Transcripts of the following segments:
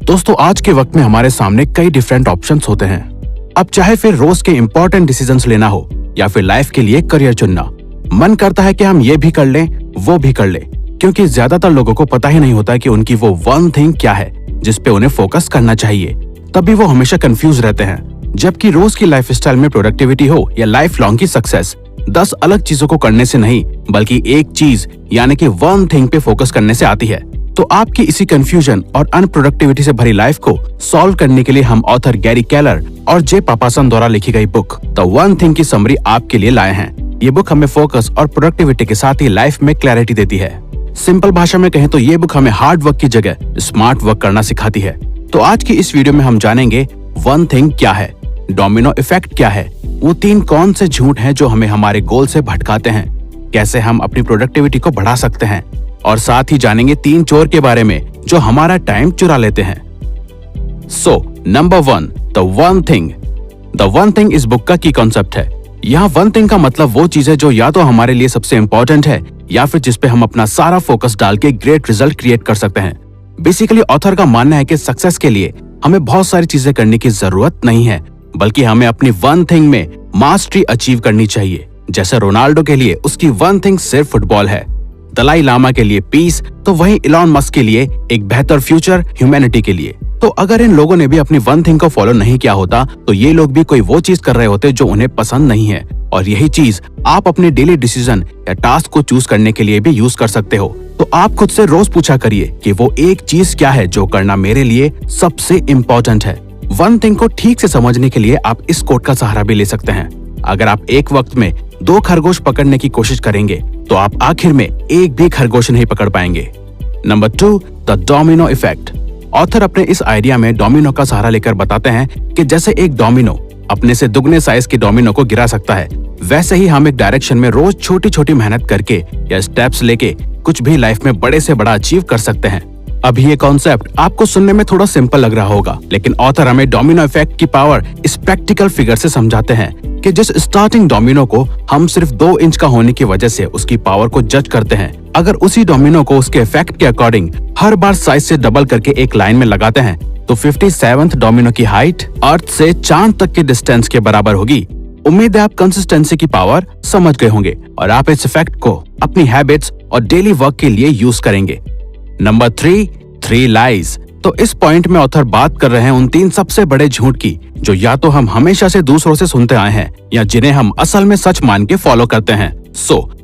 दोस्तों, आज के वक्त में हमारे सामने कई डिफरेंट ऑप्शंस होते हैं। अब चाहे फिर रोज के इंपॉर्टेंट डिसीजंस लेना हो या फिर लाइफ के लिए करियर चुनना, मन करता है कि हम ये भी कर लें, वो भी कर लें, क्योंकि ज्यादातर लोगों को पता ही नहीं होता कि उनकी वो वन थिंग क्या है जिस पे उन्हें फोकस करना चाहिए। तभी वो हमेशा कंफ्यूज रहते हैं। जबकि रोज की लाइफस्टाइल में प्रोडक्टिविटी हो या लाइफ लॉन्ग की सक्सेस, 10 अलग चीजों को करने से नहीं बल्कि एक चीज यानी कि वन थिंग पे फोकस करने से आती है। तो आपकी इसी कंफ्यूजन और अनप्रोडक्टिविटी से भरी लाइफ को सॉल्व करने के लिए हम ऑथर गैरी केलर और जे पापासन द्वारा लिखी गई बुक द वन थिंग की समरी आपके लिए लाए हैं। ये बुक हमें फोकस और प्रोडक्टिविटी के साथ ही लाइफ में क्लैरिटी देती है। सिंपल भाषा में कहें तो ये बुक हमें हार्ड वर्क की जगह स्मार्ट वर्क करना सिखाती है। तो आज की इस वीडियो में हम जानेंगे वन थिंग क्या है, डोमिनो इफेक्ट क्या है, वो 3 कौन से झूठ हैं जो हमें हमारे गोल से भटकाते हैं, कैसे हम अपनी प्रोडक्टिविटी को बढ़ा सकते हैं, और साथ ही जानेंगे 3 चोर के बारे में जो हमारा टाइम चुरा लेते हैं। So number 1, the one thing. The one thing इस बुक का की कॉन्सेप्ट है। यहाँ वन थिंग का मतलब वो चीज है जो या तो हमारे लिए सबसे इंपॉर्टेंट है या फिर जिसपे हम अपना सारा फोकस डाल के ग्रेट रिजल्ट क्रिएट कर सकते हैं। बेसिकली ऑथर का मानना है कि सक्सेस के लिए हमें बहुत सारी चीजें करने की जरूरत नहीं है, बल्कि हमें अपनी वन थिंग में मास्टरी अचीव करनी चाहिए। जैसे रोनाल्डो के लिए उसकी वन थिंग सिर्फ फुटबॉल है, दलाई लामा के लिए पीस, तो वहीं इलॉन मस्क के लिए एक बेहतर फ्यूचर ह्यूमैनिटी के लिए। तो अगर इन लोगों ने भी अपनी वन थिंग को फॉलो नहीं किया होता तो ये लोग भी कोई वो चीज कर रहे होते जो उन्हें पसंद नहीं है। और यही चीज आप अपने डेली डिसीजन या टास्क को चूज करने के लिए भी यूज कर सकते हो। तो आप खुद से रोज पूछा करिए कि वो एक चीज क्या है जो करना मेरे लिए सबसे इम्पोर्टेंट है। वन थिंग को ठीक से समझने के लिए आप इस कोट का सहारा भी ले सकते हैं। अगर आप एक वक्त में 2 खरगोश पकड़ने की कोशिश करेंगे तो आप आखिर में एक भी खरगोश नहीं पकड़ पाएंगे। Number 2, the domino effect. Author अपने इस आइडिया में डोमिनो का सहारा लेकर बताते हैं कि जैसे एक डोमिनो अपने से दुगने साइज के डोमिनो को गिरा सकता है, वैसे ही हम एक डायरेक्शन में रोज छोटी छोटी मेहनत करके या स्टेप्स लेके कुछ भी लाइफ में बड़े से बड़ा अचीव कर सकते हैं। अभी ये कॉन्सेप्ट आपको सुनने में थोड़ा सिंपल लग रहा होगा, लेकिन ऑथर हमें डोमिनो इफेक्ट की पावर इस प्रैक्टिकल फिगर से समझाते हैं कि जिस स्टार्टिंग डोमिनो को हम सिर्फ 2 इंच का होने की वजह से उसकी पावर को जज करते हैं, अगर उसी डोमिनो को उसके इफेक्ट के अकॉर्डिंग हर बार साइज से डबल करके एक लाइन में लगाते हैं तो 57th डोमिनो की हाइट अर्थ से चांद तक के डिस्टेंस के बराबर होगी। उम्मीद है आप कंसिस्टेंसी की पावर समझ गए होंगे और आप इस इफेक्ट को अपनी हैबिट्स और डेली वर्क के लिए यूज करेंगे। Number 3 lies. तो इस पॉइंट में ऑथर बात कर रहे हैं उन 3 सबसे बड़े झूठ की जो या तो हम हमेशा से दूसरों से सुनते आए हैं या जिन्हें हम असल में सच मान के फॉलो करते हैं।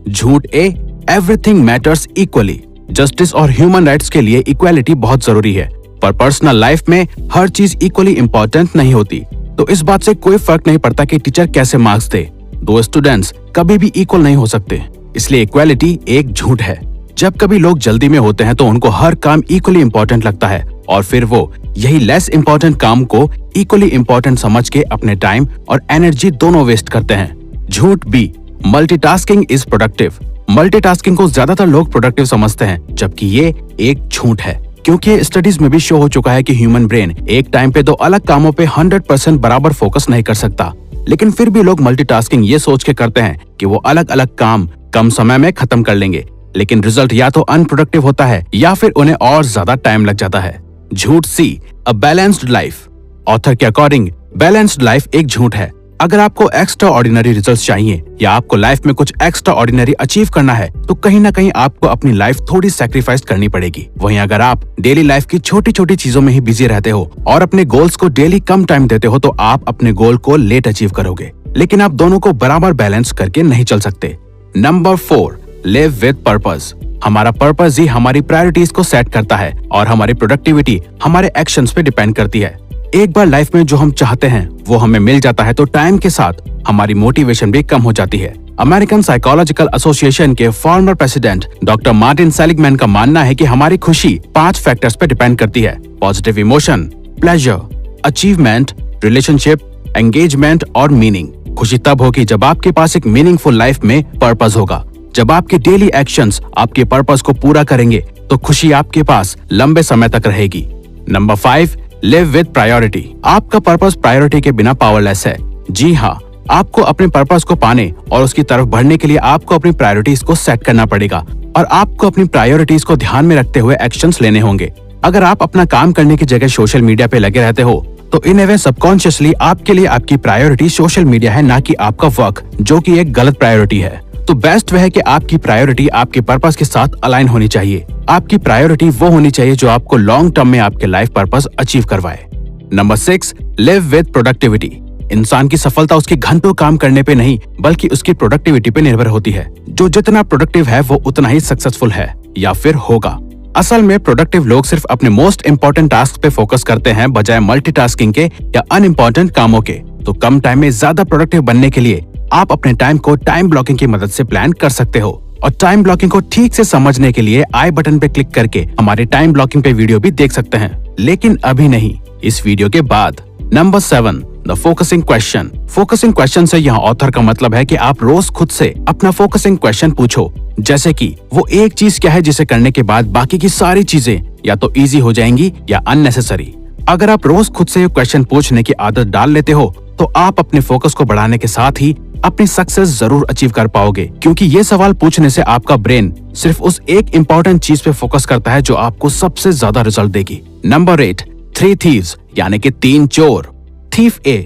झूठ ए, एवरीथिंग मैटर्स इक्वली। जस्टिस और ह्यूमन राइट्स के लिए इक्वालिटी बहुत जरूरी है, पर पर्सनल लाइफ में हर चीज इक्वली इम्पोर्टेंट नहीं होती। तो इस बात से कोई फर्क नहीं पड़ता कि टीचर कैसे मार्क्स दे, 2 स्टूडेंट्स कभी भी इक्वल नहीं हो सकते। इसलिए इक्वालिटी एक झूठ है। जब कभी लोग जल्दी में होते हैं तो उनको हर काम इक्वली इम्पोर्टेंट लगता है और फिर वो यही लेस इम्पोर्टेंट काम को इक्वली इम्पोर्टेंट समझ के अपने टाइम और एनर्जी दोनों वेस्ट करते हैं। झूठ B, multitasking is productive. Multitasking को ज्यादातर लोग प्रोडक्टिव समझते हैं, जबकि ये एक झूठ है, क्योंकि स्टडीज में भी शो हो चुका है कि ह्यूमन ब्रेन एक टाइम पे 2 अलग कामों पे 100% बराबर फोकस नहीं कर सकता। लेकिन फिर भी लोग मल्टीटास्किंग ये सोच के करते हैं कि वो अलग अलग काम कम समय में खत्म कर लेंगे, लेकिन रिजल्ट या तो अनप्रोडक्टिव होता है या फिर उन्हें और ज्यादा टाइम लग जाता है। झूठ सी, अ बैलेंस्ड लाइफ। ऑथर के अकॉर्डिंग बैलेंस्ड लाइफ एक झूठ है। अगर आपको एक्स्ट्रा ऑर्डिनरी रिजल्ट्स चाहिए या आपको लाइफ में कुछ एक्स्ट्रा ऑर्डिनरी अचीव करना है तो कहीं ना कहीं आपको अपनी लाइफ थोड़ी सैक्रिफाइस करनी पड़ेगी। वहीं अगर आप डेली लाइफ की छोटी छोटी चीजों में ही बिजी रहते हो और अपने गोल्स को डेली कम टाइम देते हो तो आप अपने गोल को लेट अचीव करोगे। लेकिन आप दोनों को बराबर बैलेंस करके नहीं चल सकते। Number 4, live with purpose. हमारा पर्पस ही हमारी प्रायोरिटीज को सेट करता है और हमारी प्रोडक्टिविटी हमारे एक्शंस पे डिपेंड करती है। एक बार लाइफ में जो हम चाहते हैं वो हमें मिल जाता है तो टाइम के साथ हमारी मोटिवेशन भी कम हो जाती है। अमेरिकन साइकोलॉजिकल एसोसिएशन के former president doctor Martin Seligman का मानना है कि हमारी खुशी 5 फैक्टर्स पे डिपेंड करती है: positive emotion, pleasure, achievement, relationship, engagement और मीनिंग। खुशी तब होगी जब आपके पास एक मीनिंगफुल लाइफ में पर्पस होगा। जब आपके डेली एक्शंस आपके पर्पस को पूरा करेंगे तो खुशी आपके पास लंबे समय तक रहेगी। Number 5, live with priority. आपका पर्पस प्रायोरिटी के बिना पावरलेस है। जी हाँ, आपको अपने पर्पस को पाने और उसकी तरफ बढ़ने के लिए आपको अपनी प्रायोरिटीज को सेट करना पड़ेगा और आपको अपनी प्रायोरिटीज को ध्यान में रखते हुए एक्शंस लेने होंगे। अगर आप अपना काम करने की जगह सोशल मीडिया पे लगे रहते हो तो इन ए वे सबकॉन्शियसली आपके लिए आपकी प्रायोरिटी सोशल मीडिया है, ना कि आपका वर्क, जो कि एक गलत प्रायोरिटी है। तो बेस्ट वह है कि आपकी प्रायोरिटी आपके पर्पस के साथ अलाइन होनी चाहिए। आपकी प्रायोरिटी वो होनी चाहिए जो आपको लॉन्ग टर्म में आपके लाइफ पर्पस अचीव करवाए। Number 6, live with productivity. इंसान की सफलता उसके घंटों काम करने पे नहीं बल्कि उसकी प्रोडक्टिविटी पे निर्भर होती है। जो जितना प्रोडक्टिव है वो उतना ही सक्सेसफुल है या फिर होगा। असल में प्रोडक्टिव लोग सिर्फ अपने मोस्ट इंपॉर्टेंट टास्क पे फोकस करते हैं बजाय मल्टीटास्किंग के या अनइम्पोर्टेंट कामों के। तो कम टाइम में ज्यादा प्रोडक्टिव बनने के लिए आप अपने टाइम को टाइम ब्लॉकिंग की मदद से प्लान कर सकते हो। और टाइम ब्लॉकिंग को ठीक से समझने के लिए आई बटन पे क्लिक करके हमारे टाइम ब्लॉकिंग पे वीडियो भी देख सकते हैं, लेकिन अभी नहीं, इस वीडियो के बाद। Number 7, the focusing question. Focusing question से यहाँ ऑथर का मतलब है कि आप रोज खुद से अपना फोकसिंग क्वेश्चन पूछो, जैसे कि वो एक चीज क्या है जिसे करने के बाद बाकी की सारी चीजें या तो इजी हो जाएंगी या अननेसेसरी। अगर आप रोज खुद से ये क्वेश्चन पूछने की आदत डाल लेते हो तो आप अपने फोकस को बढ़ाने के साथ ही अपनी सक्सेस जरूर अचीव कर पाओगे, क्योंकि ये सवाल पूछने से आपका ब्रेन सिर्फ उस एक इम्पोर्टेंट चीज पे फोकस करता है जो आपको सबसे ज्यादा रिजल्ट देगी। नंबर 8, 3 thieves यानी कि 3 चोर। Thief A,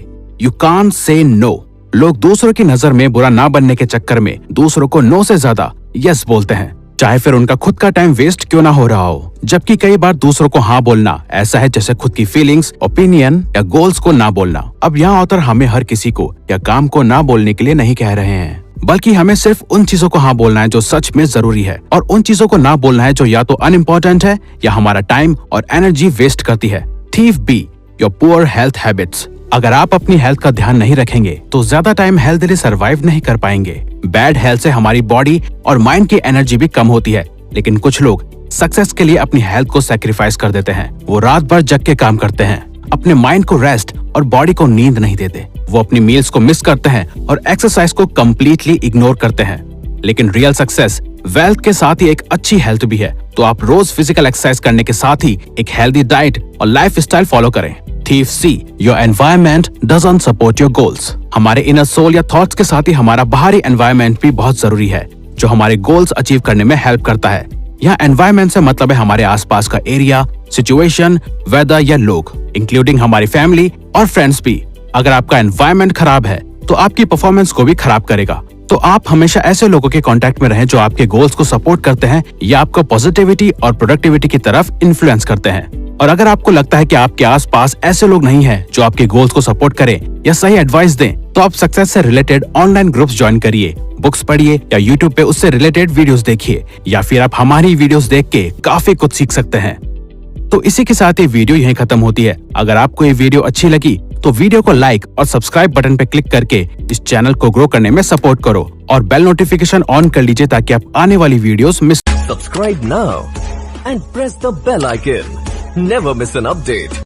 you can't say no. लोग दूसरों की नजर में बुरा ना बनने के चक्कर में दूसरों को नो से ज्यादा यस बोलते हैं, चाहे फिर उनका खुद का टाइम वेस्ट क्यों ना हो रहा हो। जबकि कई बार दूसरों को हाँ बोलना ऐसा है जैसे खुद की फीलिंग्स, ओपिनियन या गोल्स को ना बोलना। अब यहाँ ऑथर हमें हर किसी को या काम को ना बोलने के लिए नहीं कह रहे हैं, बल्कि हमें सिर्फ उन चीजों को हाँ बोलना है जो सच में जरूरी है, और उन चीजों को ना बोलना है जो या तो अनइम्पोर्टेंट है या हमारा टाइम और एनर्जी वेस्ट करती है। Thief B, your poor health habits. अगर आप अपनी हेल्थ का ध्यान नहीं रखेंगे तो ज्यादा टाइम हेल्थली सरवाइव नहीं कर पाएंगे। बैड हेल्थ से हमारी बॉडी और माइंड की एनर्जी भी कम होती है, लेकिन कुछ लोग सक्सेस के लिए अपनी हेल्थ को सैक्रिफाइस कर देते हैं। वो रात भर जग के काम करते हैं, अपने माइंड को रेस्ट और बॉडी को नींद नहीं देते। वो अपनी मील्स को मिस करते हैं और एक्सरसाइज को कम्प्लीटली इग्नोर करते हैं। लेकिन रियल सक्सेस वेल्थ के साथ ही एक अच्छी हेल्थ भी है, तो आप रोज फिजिकल एक्सरसाइज करने के साथ ही एक हेल्दी डाइट और लाइफ स्टाइल फॉलो करें। Thief C, your environment doesn't support your goals. हमारे इनर सोल या थॉट्स के साथ ही हमारा बाहरी एनवायरमेंट भी बहुत जरूरी है, जो हमारे गोल्स अचीव करने में हेल्प करता है। यहाँ एनवायरमेंट से मतलब है हमारे आसपास का एरिया, सिचुएशन, वेदर या लोग, इंक्लूडिंग हमारी फैमिली और फ्रेंड्स भी। अगर आपका एनवायरमेंट खराब है तो आपकी परफॉर्मेंस को भी खराब करेगा। तो आप हमेशा ऐसे लोगों के कांटेक्ट में रहें जो आपके गोल्स को सपोर्ट करते हैं या आपको पॉजिटिविटी और प्रोडक्टिविटी की तरफ इन्फ्लुएंस करते हैं। और अगर आपको लगता है कि आपके आसपास ऐसे लोग नहीं हैं जो आपके गोल्स को सपोर्ट करें या सही एडवाइस दें, तो आप सक्सेस से रिलेटेड ऑनलाइन ग्रुप्स ज्वाइन करिए, बुक्स पढ़िए या यूट्यूब पे उससे रिलेटेड वीडियोस देखिए, या फिर आप हमारी वीडियोस देख के काफी कुछ सीख सकते हैं। तो इसी के साथ ये वीडियो यहीं खत्म होती है। अगर आपको ये वीडियो अच्छी लगी तो वीडियो को लाइक और सब्सक्राइब बटन पे क्लिक करके इस चैनल को ग्रो करने में सपोर्ट करो और बेल नोटिफिकेशन ऑन कर लीजिए ताकि आप आने वाली videos miss. Subscribe now and press the bell icon. Never miss an update.